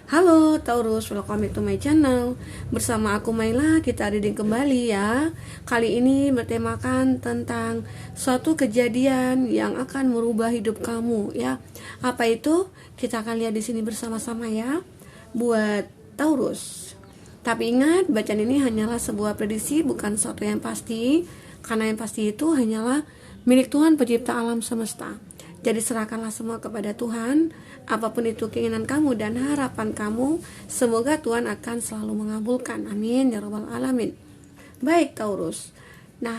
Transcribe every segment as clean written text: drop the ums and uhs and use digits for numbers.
Halo Taurus, welcome back to my channel. Bersama aku Maila, kita reading kembali ya. Kali ini bertemakan tentang suatu kejadian yang akan merubah hidup kamu ya. Apa itu? Kita akan lihat di sini bersama-sama ya. Buat Taurus. Tapi ingat, bacaan ini hanyalah sebuah prediksi, bukan sesuatu yang pasti. Karena yang pasti itu hanyalah milik Tuhan pencipta alam semesta. Jadi serahkanlah semua kepada Tuhan. Apapun itu keinginan kamu dan harapan kamu, semoga Tuhan akan selalu mengabulkan. Amin ya rabbal alamin. Baik Taurus. Nah,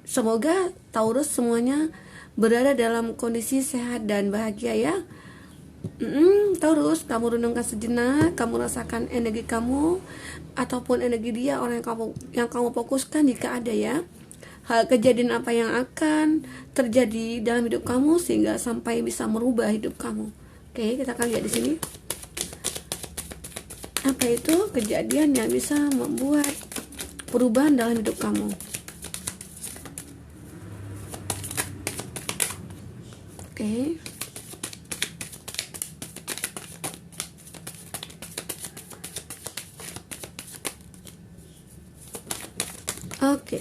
semoga Taurus semuanya berada dalam kondisi sehat dan bahagia ya. Taurus, kamu renungkan sejenak, kamu rasakan energi kamu ataupun energi dia, orang yang kamu fokuskan jika ada ya. Hal kejadian apa yang akan terjadi dalam hidup kamu sehingga sampai bisa merubah hidup kamu. Oke, kita akan lihat di sini. Apa itu kejadian yang bisa membuat perubahan dalam hidup kamu? Oke. Oke.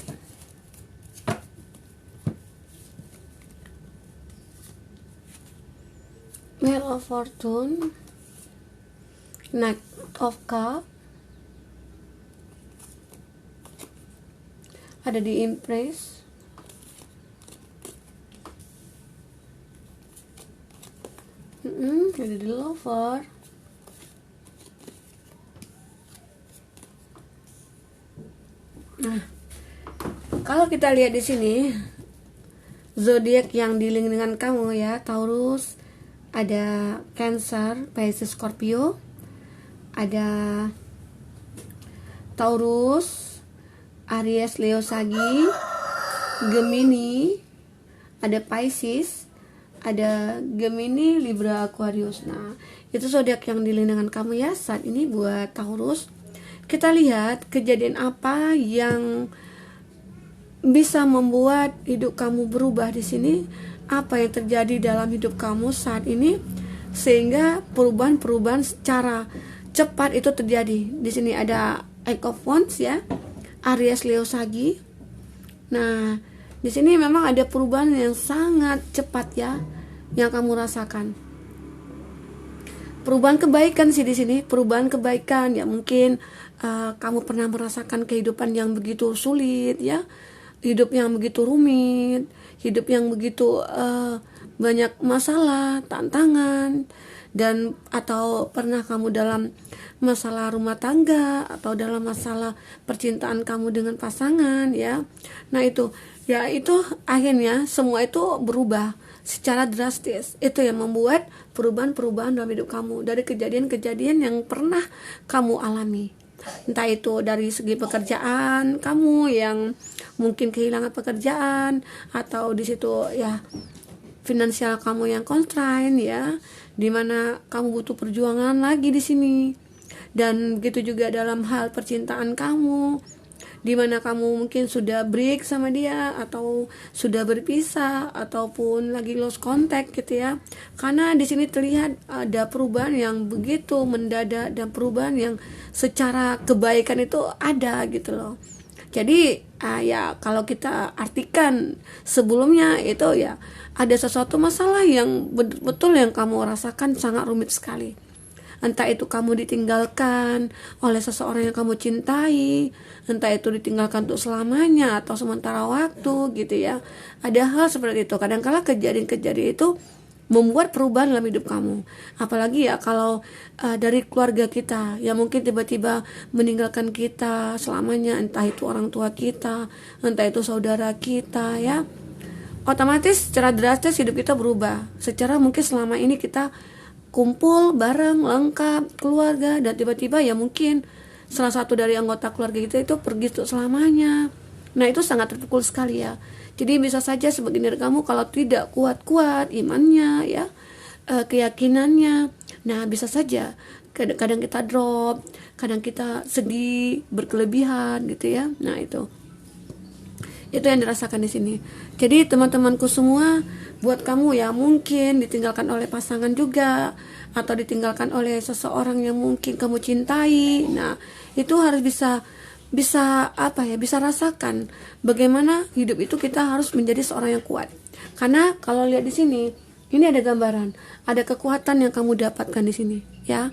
Wheel of Fortune, Knight of Cup, ada di Empress, ada di Lover, nah kalau kita lihat di sini zodiak yang dilink dengan kamu ya Taurus, ada Cancer, Pisces, Scorpio, ada Taurus, Aries, Leo, Sagi, Gemini, ada Pisces, ada Gemini, Libra, Aquarius. Nah, itu zodiak yang dilink dengan kamu ya saat ini buat Taurus. Kita lihat kejadian apa yang bisa membuat hidup kamu berubah di sini. Apa yang terjadi dalam hidup kamu saat ini sehingga perubahan-perubahan secara cepat itu terjadi. Di sini ada Eight of Wands ya, Aries, Leo, Sagi. Nah, di sini memang ada perubahan yang sangat cepat ya yang kamu rasakan. Perubahan kebaikan sih di sini, perubahan kebaikan ya mungkin kamu pernah merasakan kehidupan yang begitu sulit ya, hidup yang begitu rumit, hidup yang begitu banyak masalah, tantangan, dan atau pernah kamu dalam masalah rumah tangga atau dalam masalah percintaan kamu dengan pasangan ya. Nah itu akhirnya semua itu berubah secara drastis. Itu yang membuat perubahan-perubahan dalam hidup kamu dari kejadian-kejadian yang pernah kamu alami. Entah itu dari segi pekerjaan kamu yang mungkin kehilangan pekerjaan, atau di situ ya finansial kamu yang constraint ya, dimana kamu butuh perjuangan lagi di sini. Dan begitu juga dalam hal percintaan kamu, dimana kamu mungkin sudah break sama dia atau sudah berpisah ataupun lagi lost contact gitu ya. Karena di sini terlihat ada perubahan yang begitu mendadak dan perubahan yang secara kebaikan itu ada gitu loh. Jadi ya kalau kita artikan sebelumnya itu ya ada sesuatu masalah yang betul yang kamu rasakan sangat rumit sekali. Entah itu kamu ditinggalkan oleh seseorang yang kamu cintai, entah itu ditinggalkan untuk selamanya atau sementara waktu gitu ya. Ada hal seperti itu. Kadang-kala kejadian-kejadian itu membuat perubahan dalam hidup kamu. Apalagi ya kalau dari keluarga kita yang mungkin tiba-tiba meninggalkan kita selamanya, entah itu orang tua kita, entah itu saudara kita ya. Otomatis secara drastis hidup kita berubah. Secara mungkin selama ini kita kumpul bareng lengkap keluarga, dan tiba-tiba ya mungkin salah satu dari anggota keluarga kita itu pergi untuk selamanya. Nah itu sangat terpukul sekali ya. Jadi bisa saja sebagian dari kamu kalau tidak kuat-kuat imannya ya, keyakinannya, nah bisa saja kadang kita drop, kadang kita sedih berkelebihan gitu ya. Nah itu yang dirasakan di sini. Jadi teman-temanku semua, buat kamu ya mungkin ditinggalkan oleh pasangan juga, atau ditinggalkan oleh seseorang yang mungkin kamu cintai. Nah, itu harus bisa bisa rasakan bagaimana hidup itu kita harus menjadi seorang yang kuat. Karena kalau lihat di sini, ini ada gambaran, ada kekuatan yang kamu dapatkan di sini, ya.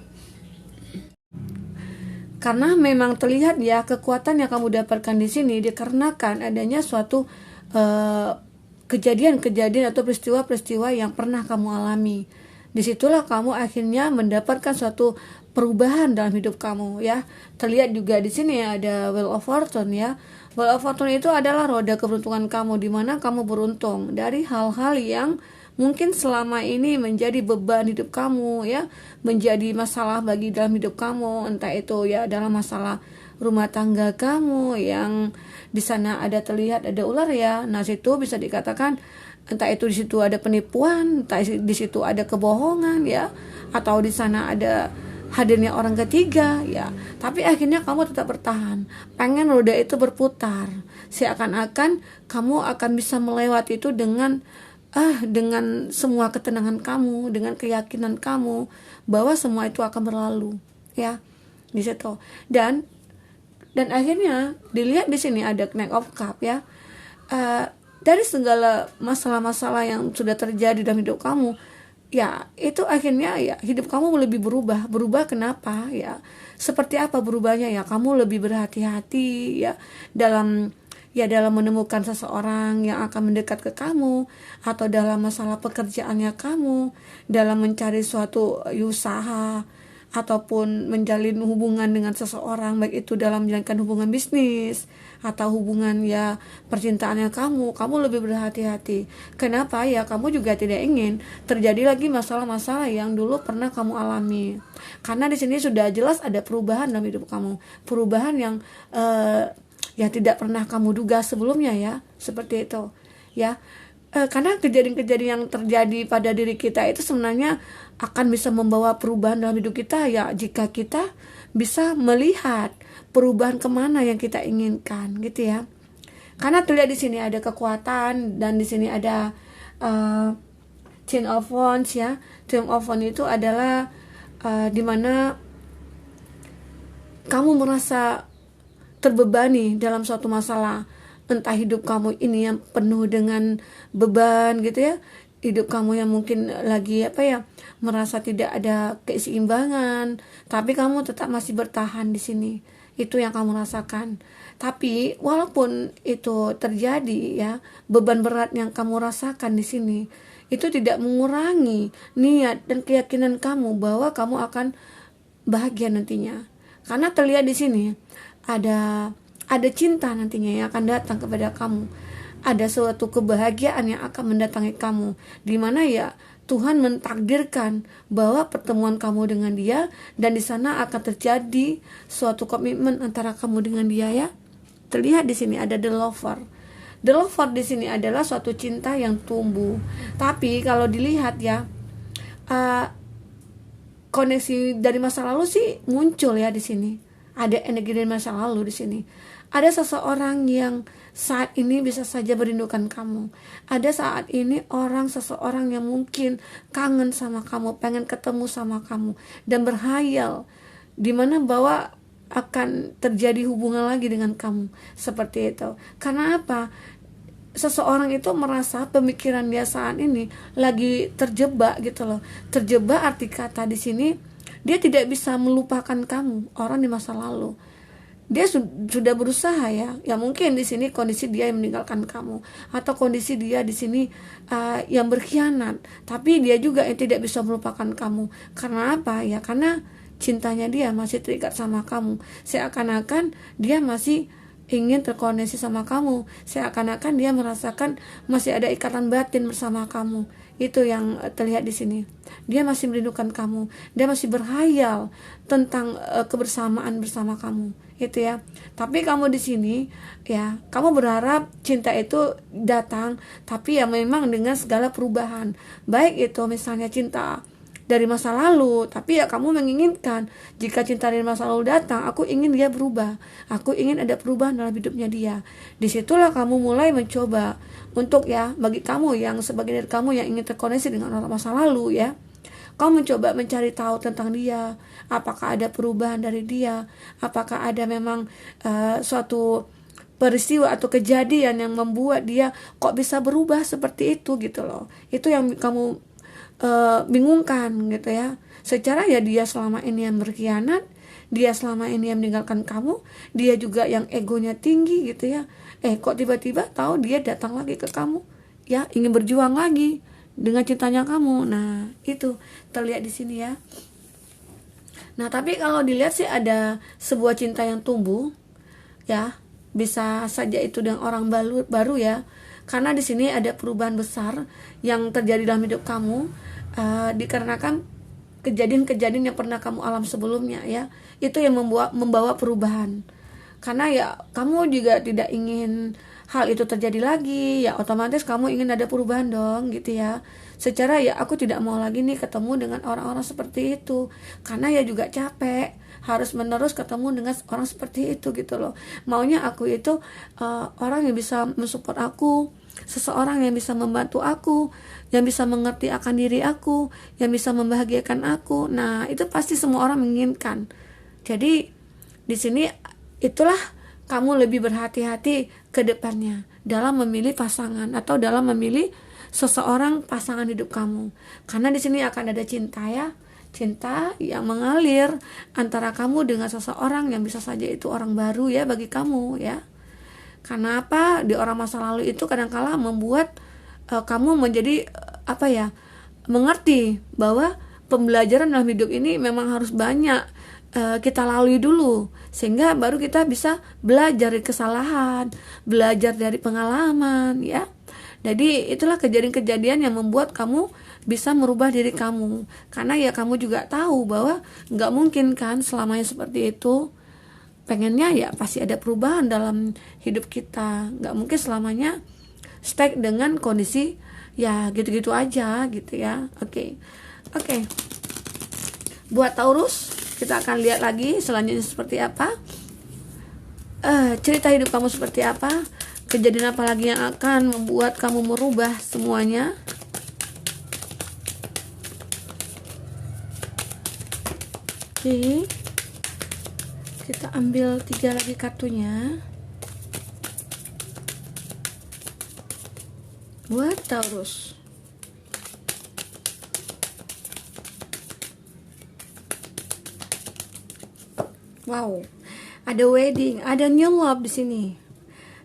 Karena memang terlihat ya kekuatan yang kamu dapatkan di sini dikarenakan adanya suatu kejadian-kejadian atau peristiwa-peristiwa yang pernah kamu alami. Disitulah kamu akhirnya mendapatkan suatu perubahan dalam hidup kamu, ya. Terlihat juga di sini ada Wheel of Fortune, ya. Wheel of Fortune itu adalah roda keberuntungan kamu, di mana kamu beruntung dari hal-hal yang mungkin selama ini menjadi beban hidup kamu, ya, menjadi masalah bagi dalam hidup kamu, entah itu ya dalam masalah rumah tangga kamu yang di sana ada terlihat ada ular, ya. Nah, situ bisa dikatakan entah itu di situ ada penipuan, entah di situ ada kebohongan, ya, atau di sana ada hadirnya orang ketiga, ya. Tapi akhirnya kamu tetap bertahan, pengen roda itu berputar, seakan-akan kamu akan bisa melewati itu dengan semua ketenangan kamu, dengan keyakinan kamu bahwa semua itu akan berlalu, ya, di situ. Dan akhirnya dilihat di sini ada Knight of Cup, ya. Dari segala masalah-masalah yang sudah terjadi dalam hidup kamu, ya, itu akhirnya ya hidup kamu lebih berubah kenapa, ya, seperti apa berubahnya, ya, kamu lebih berhati-hati, ya, dalam menemukan seseorang yang akan mendekat ke kamu, atau dalam masalah pekerjaannya kamu, dalam mencari suatu usaha ataupun menjalin hubungan dengan seseorang, baik itu dalam menjalankan hubungan bisnis atau hubungan ya percintaannya kamu lebih berhati-hati. Kenapa? Ya, kamu juga tidak ingin terjadi lagi masalah-masalah yang dulu pernah kamu alami. Karena di sini sudah jelas ada perubahan dalam hidup kamu, perubahan yang ya tidak pernah kamu duga sebelumnya, ya, seperti itu, ya. Karena kejadian-kejadian yang terjadi pada diri kita itu sebenarnya akan bisa membawa perubahan dalam hidup kita, ya, jika kita bisa melihat perubahan kemana yang kita inginkan, gitu, ya. Karena terlihat di sini ada kekuatan, dan di sini ada Ten of Wands, ya. Ten of Wands itu adalah dimana kamu merasa terbebani dalam suatu masalah, entah hidup kamu ini yang penuh dengan beban, gitu, ya, hidup kamu yang mungkin lagi merasa tidak ada keseimbangan, tapi kamu tetap masih bertahan di sini. Itu yang kamu rasakan. Tapi walaupun itu terjadi, ya, beban berat yang kamu rasakan di sini itu tidak mengurangi niat dan keyakinan kamu bahwa kamu akan bahagia nantinya. Karena terlihat di sini ada cinta nantinya yang akan datang kepada kamu. Ada suatu kebahagiaan yang akan mendatangi kamu, di mana ya Tuhan mentakdirkan bahwa pertemuan kamu dengan dia, dan di sana akan terjadi suatu komitmen antara kamu dengan dia, ya. Terlihat di sini ada the lover. The lover di sini adalah suatu cinta yang tumbuh. Tapi kalau dilihat, ya, koneksi dari masa lalu sih muncul, ya, di sini. Ada energi dari masa lalu di sini. Ada seseorang yang saat ini bisa saja merindukan kamu. Ada saat ini seseorang yang mungkin kangen sama kamu, pengen ketemu sama kamu, dan berhayal dimana bahwa akan terjadi hubungan lagi dengan kamu, seperti itu. Karena apa? Seseorang itu merasa pemikiran dia saat ini lagi terjebak, gitu loh. Terjebak arti kata di sini, dia tidak bisa melupakan kamu, orang di masa lalu. Dia sudah berusaha, ya mungkin di sini kondisi dia yang meninggalkan kamu, atau kondisi dia di sini yang berkhianat, tapi dia juga yang tidak bisa melupakan kamu. Karena apa? Ya karena cintanya dia masih terikat sama kamu, seakan-akan dia masih ingin terkoneksi sama kamu, seakan-akan dia merasakan masih ada ikatan batin bersama kamu. Itu yang terlihat di sini. Dia masih merindukan kamu, dia masih berhayal tentang kebersamaan bersama kamu, itu, ya. Tapi kamu di sini, ya, kamu berharap cinta itu datang, tapi ya memang dengan segala perubahan. Baik itu misalnya cinta dari masa lalu, tapi ya kamu menginginkan jika cinta dari masa lalu datang, aku ingin dia berubah, aku ingin ada perubahan dalam hidupnya dia. Disitulah kamu mulai mencoba untuk, ya, bagi kamu yang sebagian dari kamu yang ingin terkoneksi dengan orang masa lalu, ya, Kamu mencoba mencari tahu tentang dia, apakah ada perubahan dari dia, apakah ada memang suatu peristiwa atau kejadian yang membuat dia kok bisa berubah seperti itu gitu loh. Itu yang kamu bingungkan gitu ya. Secara ya dia selama ini yang berkhianat, dia selama ini yang meninggalkan kamu, dia juga yang egonya tinggi gitu ya. Kok tiba-tiba tahu dia datang lagi ke kamu, ya ingin berjuang lagi dengan cintanya kamu. Nah, itu terlihat di sini ya. Nah, tapi kalau dilihat sih ada sebuah cinta yang tumbuh, ya. Bisa saja itu dengan orang baru ya. Karena di sini ada perubahan besar yang terjadi dalam hidup kamu, dikarenakan kejadian-kejadian yang pernah kamu alami sebelumnya ya. Itu yang membawa perubahan. Karena ya kamu juga tidak ingin hal itu terjadi lagi, ya otomatis kamu ingin ada perubahan dong gitu ya. Secara ya aku tidak mau lagi nih ketemu dengan orang-orang seperti itu, karena ya juga capek harus menerus ketemu dengan orang seperti itu gitu loh. Maunya aku itu orang yang bisa mensupport aku, seseorang yang bisa membantu aku, yang bisa mengerti akan diri aku, yang bisa membahagiakan aku. Nah itu pasti semua orang menginginkan. Jadi di sini itulah kamu lebih berhati-hati ke depannya dalam memilih pasangan atau dalam memilih seseorang pasangan hidup kamu. Karena di sini akan ada cinta ya, cinta yang mengalir antara kamu dengan seseorang yang bisa saja itu orang baru ya bagi kamu ya. Karena apa? Di orang masa lalu itu kadang-kala membuat kamu menjadi mengerti bahwa pembelajaran dalam hidup ini memang harus banyak kita lalui dulu, sehingga baru kita bisa belajar dari kesalahan, belajar dari pengalaman ya. Jadi itulah kejadian-kejadian yang membuat kamu bisa merubah diri kamu. Karena ya kamu juga tahu bahwa nggak mungkin kan selamanya seperti itu. Pengennya ya pasti ada perubahan dalam hidup kita. Nggak mungkin selamanya stuck dengan kondisi ya gitu-gitu aja gitu ya. Oke. Buat Taurus, kita akan lihat lagi selanjutnya seperti apa, cerita hidup kamu seperti apa, kejadian apa lagi yang akan membuat kamu merubah semuanya. Oke, kita ambil 3 lagi kartunya buat Taurus. Wow, ada wedding, ada new love di sini.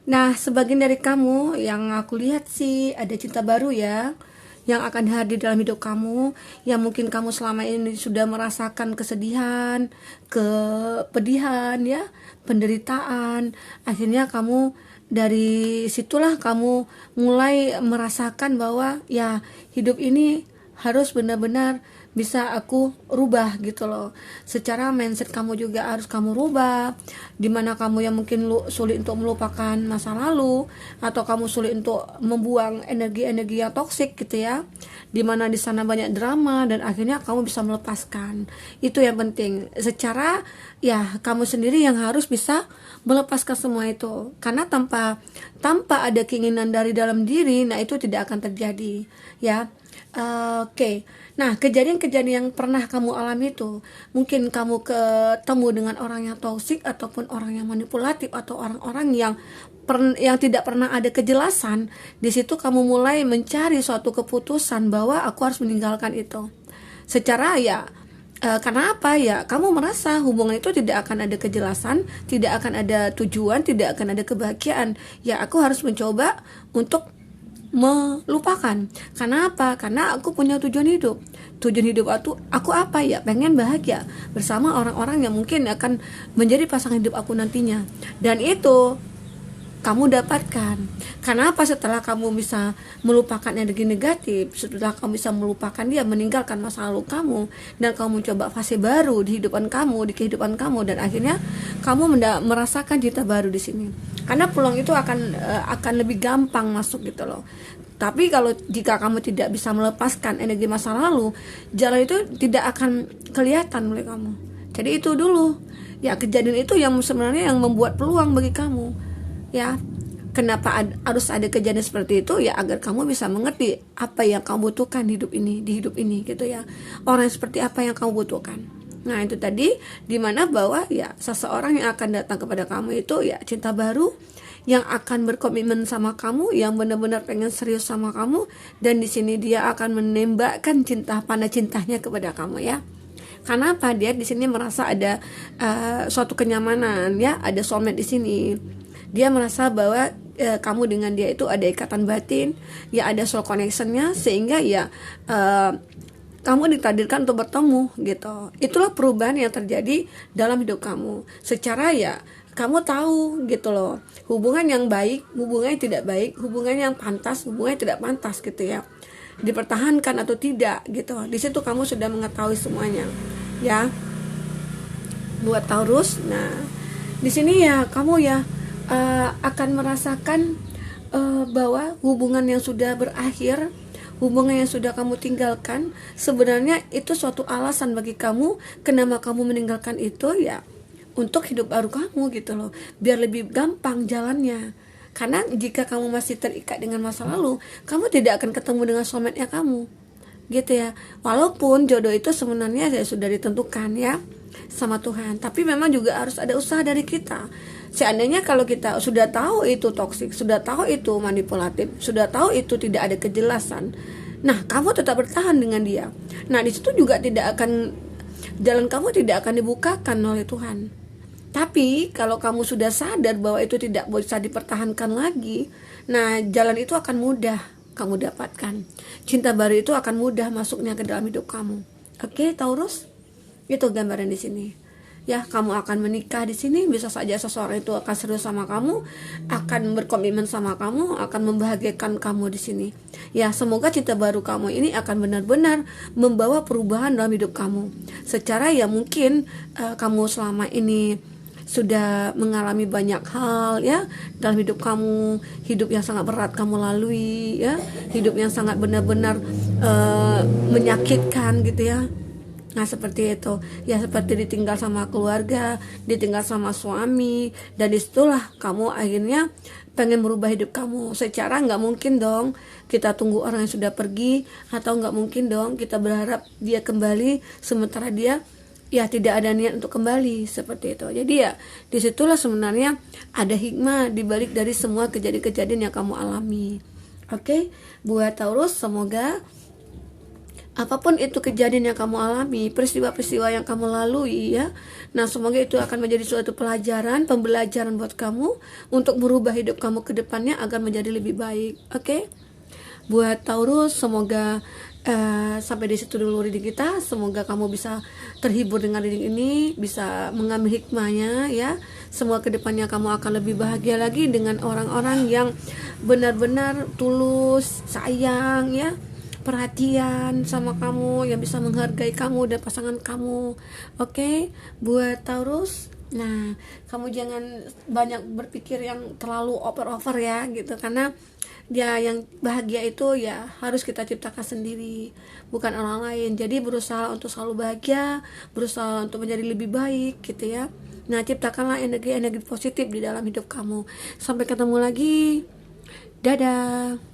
Nah, sebagian dari kamu yang aku lihat sih ada cinta baru ya, yang akan hadir dalam hidup kamu, yang mungkin kamu selama ini sudah merasakan kesedihan, kepedihan ya, penderitaan. Akhirnya kamu dari situlah kamu mulai merasakan bahwa ya hidup ini harus benar-benar bisa aku rubah gitu loh. Secara mindset kamu juga harus kamu rubah. Dimana kamu yang mungkin sulit untuk melupakan masa lalu, atau kamu sulit untuk membuang energi-energi yang toksik gitu ya. Dimana di sana banyak drama dan akhirnya kamu bisa melepaskan. Itu yang penting. Secara ya kamu sendiri yang harus bisa melepaskan semua itu. Karena tanpa ada keinginan dari dalam diri, nah itu tidak akan terjadi ya. Oke. Nah, kejadian-kejadian yang pernah kamu alami itu, mungkin kamu ketemu dengan orang yang toksik ataupun orang yang manipulatif atau orang-orang yang tidak pernah ada kejelasan. Di situ kamu mulai mencari suatu keputusan bahwa aku harus meninggalkan itu. Secara ya karena apa ya? Kamu merasa hubungan itu tidak akan ada kejelasan, tidak akan ada tujuan, tidak akan ada kebahagiaan. Ya, aku harus mencoba untuk melupakan. Karena apa? Karena aku punya tujuan hidup. Tujuan hidup aku apa ya? Pengen bahagia bersama orang-orang yang mungkin akan menjadi pasangan hidup aku nantinya. Dan itu kamu dapatkan. Karena apa? Setelah kamu bisa melupakan energi negatif, setelah kamu bisa melupakan dia, meninggalkan masa lalu kamu, dan kamu mencoba fase baru di kehidupan kamu, dan akhirnya kamu merasakan cinta baru di sini. Karena peluang itu akan lebih gampang masuk gitu loh. Tapi kalau jika kamu tidak bisa melepaskan energi masa lalu, jalan itu tidak akan kelihatan oleh kamu. Jadi itu dulu ya, kejadian itu yang sebenarnya yang membuat peluang bagi kamu ya. harus ada kejadian seperti itu ya, agar kamu bisa mengerti apa yang kamu butuhkan di hidup ini gitu ya. Orang seperti apa yang kamu butuhkan. Nah, itu tadi dimana bahwa ya seseorang yang akan datang kepada kamu itu ya cinta baru, yang akan berkomitmen sama kamu, yang benar-benar pengen serius sama kamu, dan di sini dia akan menembakkan panah cintanya kepada kamu ya. Karena apa? Dia di sini merasa ada suatu kenyamanan ya, ada soulmate di sini. Dia merasa bahwa kamu dengan dia itu ada ikatan batin, ya ada soul connectionnya, sehingga ya kamu ditakdirkan untuk bertemu gitu. Itulah perubahan yang terjadi dalam hidup kamu. Secara ya kamu tahu gitu loh, hubungan yang baik, hubungan yang tidak baik, hubungan yang pantas, hubungan yang tidak pantas gitu ya, dipertahankan atau tidak gitu. Di situ kamu sudah mengetahui semuanya ya. Buat Taurus, nah di sini ya kamu ya akan merasakan bahwa hubungan yang sudah berakhir, hubungan yang sudah kamu tinggalkan, sebenarnya itu suatu alasan bagi kamu kenapa kamu meninggalkan itu ya, untuk hidup baru kamu gitu loh, biar lebih gampang jalannya. Karena jika kamu masih terikat dengan masa lalu, kamu tidak akan ketemu dengan soulmate-nya kamu gitu ya. Walaupun jodoh itu sebenarnya ya sudah ditentukan ya sama Tuhan, tapi memang juga harus ada usaha dari kita. Seandainya kalau kita sudah tahu itu toksik, sudah tahu itu manipulatif, sudah tahu itu tidak ada kejelasan, nah kamu tetap bertahan dengan dia, nah di situ juga jalan kamu tidak akan dibukakan oleh Tuhan. Tapi kalau kamu sudah sadar bahwa itu tidak bisa dipertahankan lagi, nah jalan itu akan mudah kamu dapatkan. Cinta baru itu akan mudah masuknya ke dalam hidup kamu. Oke, Taurus? Itu gambaran di sini. Ya, kamu akan menikah di sini, bisa saja seseorang itu akan serius sama kamu, akan berkomitmen sama kamu, akan membahagiakan kamu di sini. Ya, semoga cinta baru kamu ini akan benar-benar membawa perubahan dalam hidup kamu. Secara ya mungkin kamu selama ini sudah mengalami banyak hal ya dalam hidup kamu, hidup yang sangat berat kamu lalui ya, hidup yang sangat benar-benar menyakitkan gitu ya. Nah seperti itu ya, seperti ditinggal sama keluarga, ditinggal sama suami, dan disitulah kamu akhirnya pengen merubah hidup kamu. Secara nggak mungkin dong kita tunggu orang yang sudah pergi, atau nggak mungkin dong kita berharap dia kembali sementara dia ya tidak ada niat untuk kembali, seperti itu. Jadi ya disitulah sebenarnya ada hikmah dibalik dari semua kejadian-kejadian yang kamu alami. Oke, buat Taurus, semoga apapun itu kejadian yang kamu alami, peristiwa-peristiwa yang kamu lalui ya, nah semoga itu akan menjadi suatu pembelajaran buat kamu untuk merubah hidup kamu ke depannya agar menjadi lebih baik. Oke? Buat Taurus, semoga sampai di situ dulu reading kita. Semoga kamu bisa terhibur dengan reading ini, bisa mengambil hikmahnya ya. Semua kedepannya kamu akan lebih bahagia lagi dengan orang-orang yang benar-benar tulus, sayang ya, perhatian sama kamu, yang bisa menghargai kamu dan pasangan kamu. Oke, buat Taurus, nah kamu jangan banyak berpikir yang terlalu over ya gitu, karena ya yang bahagia itu ya harus kita ciptakan sendiri, bukan orang lain. Jadi berusaha untuk selalu bahagia, berusaha untuk menjadi lebih baik gitu ya. Nah ciptakanlah energi positif di dalam hidup kamu. Sampai ketemu lagi, dadah.